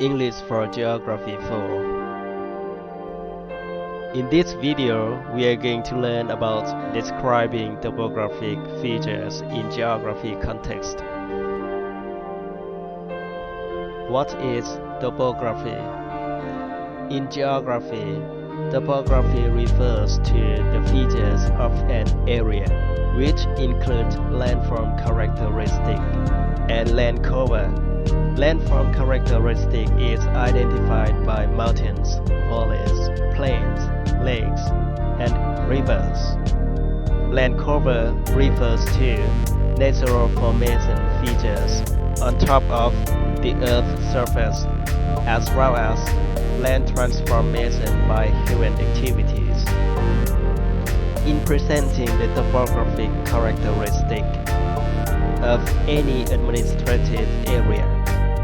English for Geography 4. In this video, we are going to learn about describing topographic features in geography context. What is topography? In geography, topography refers to the features of an area, which include landform characteristic and land cover. Landform characteristic is identified by mountains, valleys, plains, lakes, and rivers. Land cover refers to natural formation features on top of the Earth's surface, as well as land transformation by human activities. In presenting the topographic characteristic of any administrative area,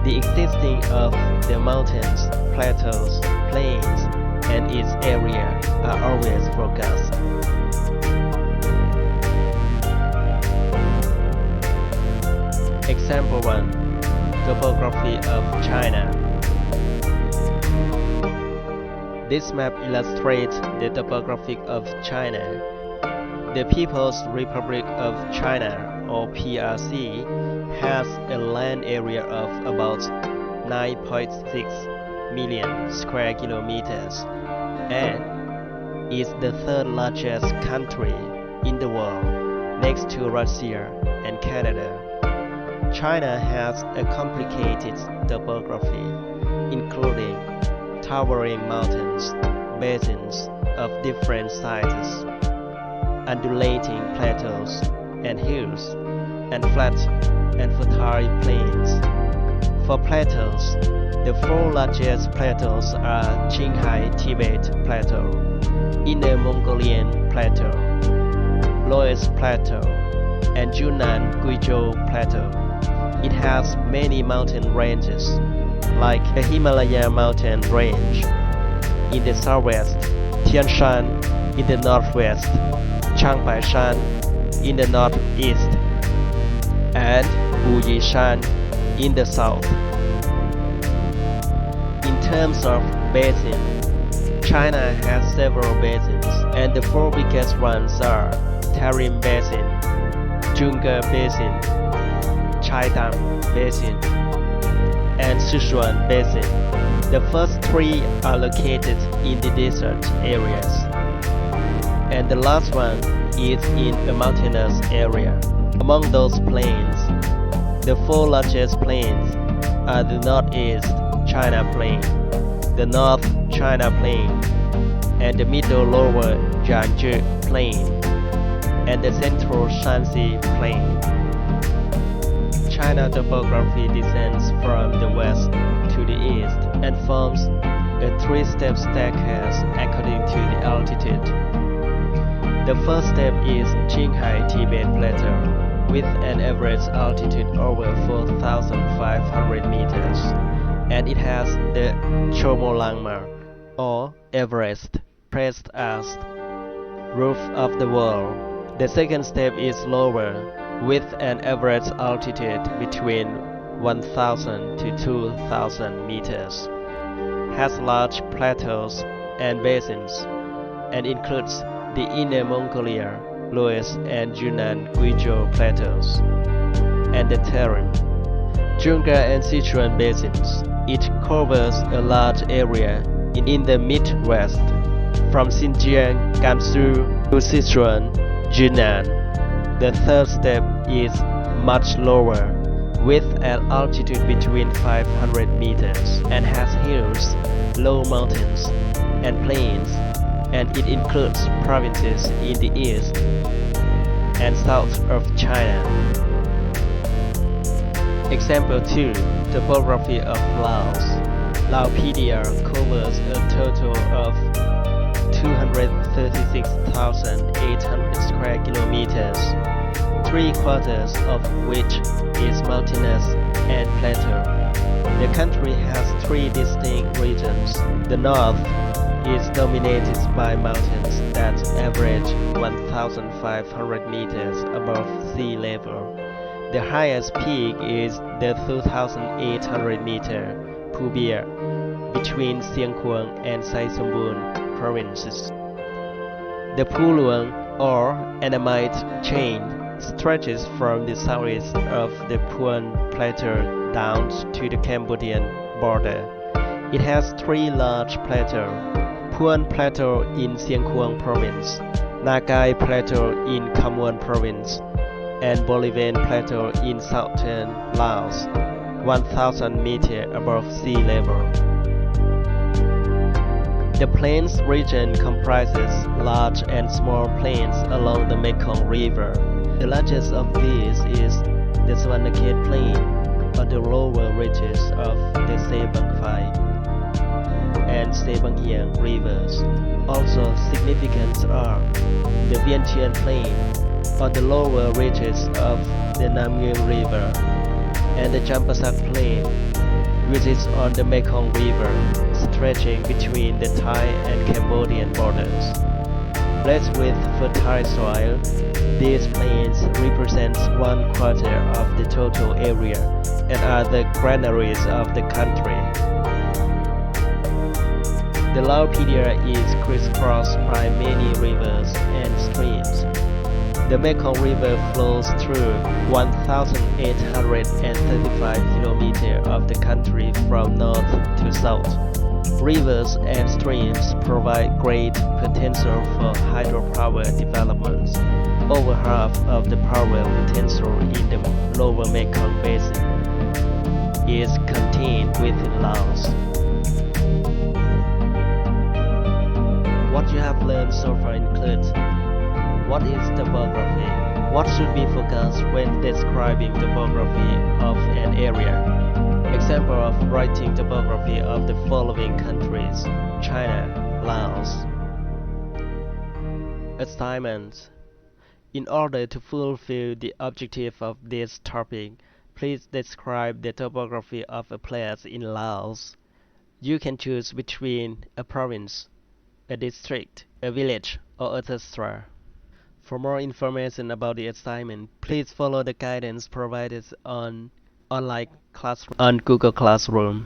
the existing of the mountains, plateaus, plains, and its area are always focused. Example 1. Topography of China. This map illustrates the topography of China. The People's Republic of China, or PRC, has a land area of about 9.6 million square kilometers and is the third largest country in the world, next to Russia and Canada. China has a complicated topography, including towering mountains, basins of different sizes, undulating plateaus and hills, and flat and fertile plains. For plateaus, the four largest plateaus are Qinghai Tibet Plateau, Inner Mongolian Plateau, Laos Plateau, and Yunnan Guizhou Plateau. It has many mountain ranges, like the Himalaya mountain range in the southwest, Tian Shan in the northwest, Changbai Shan in the northeast, and Wuyi Shan in the south. In terms of basin, China has several basins, and the four biggest ones are Tarim Basin, Zhonghe Basin, Chaidang Basin, and Sichuan Basin. The first three are located in the desert areas, and the last one is in a mountainous area. Among those plains, the four largest plains are the Northeast China Plain, the North China Plain, and the Middle Lower Jiangzhou Plain, and the Central Shanxi Plain. China topography descends from the west to the east and forms a three-step staircase according to the altitude. The first step is Qinghai Tibet Plateau, with an average altitude over 4,500 meters, and it has the Chomolungma, or Everest, placed as roof of the world. The second step is lower, with an average altitude between 1,000 to 2,000 meters, has large plateaus and basins, and includes the Inner Mongolia, Laos and Yunnan Guizhou plateaus, and the Tarim, Zhonghe and Sichuan basins. It covers a large area in the Midwest, from Xinjiang, Gansu to Sichuan, Yunnan. The third step is much lower, with an altitude between 500 meters, and has hills, low mountains, and plains, and it includes provinces in the east and south of China. Example 2. Topography of Laos. Laopedia covers a total of 236,800 square kilometers, 3/4 of which is mountainous and plateau. The country has three distinct regions. The north is dominated by mountains that average 1,500 meters above sea level. The highest peak is the 2,800 meter Kubia between Sieng Kuang and Sai Sombun provinces. The Puluang or Annamite chain stretches from the southeast of the Puan Plateau down to the Cambodian border. It has three large plateaus: Puan Plateau in Sieng Kuang province, Nagai Plateau in Khammouan province, and Bolivian Plateau in southern Laos, 1,000 meters above sea level. The plains region comprises large and small plains along the Mekong River. The largest of these is the Savannakhet Plain on the lower reaches of the Sebang Phai and Sebang Hiang rivers. Also significant are the Vientiane Plain on the lower reaches of the Nam Nguyen River and the Champasak Plain, which is on the Mekong River, stretching between the Thai and Cambodian borders. Blessed with fertile soil, these plains represent 1/4 of the total area and are the granaries of the country. The Laopedia is crisscrossed by many rivers and streams. The Mekong River flows through 1,835 kilometers of the country from north to south. Rivers and streams provide great potential for hydropower developments. Over half of the power potential in the lower Mekong Basin is contained within Laos. What you have learned so far includes: what is topography? What should be focused when describing topography of an area? Example of writing topography of the following countries: China, Laos. Assignment: in order to fulfill the objective of this topic, please describe the topography of a place in Laos. You can choose between a province, a district, a village, or etc. For more information about the assignment, please follow the guidance provided on online classroom on Google Classroom.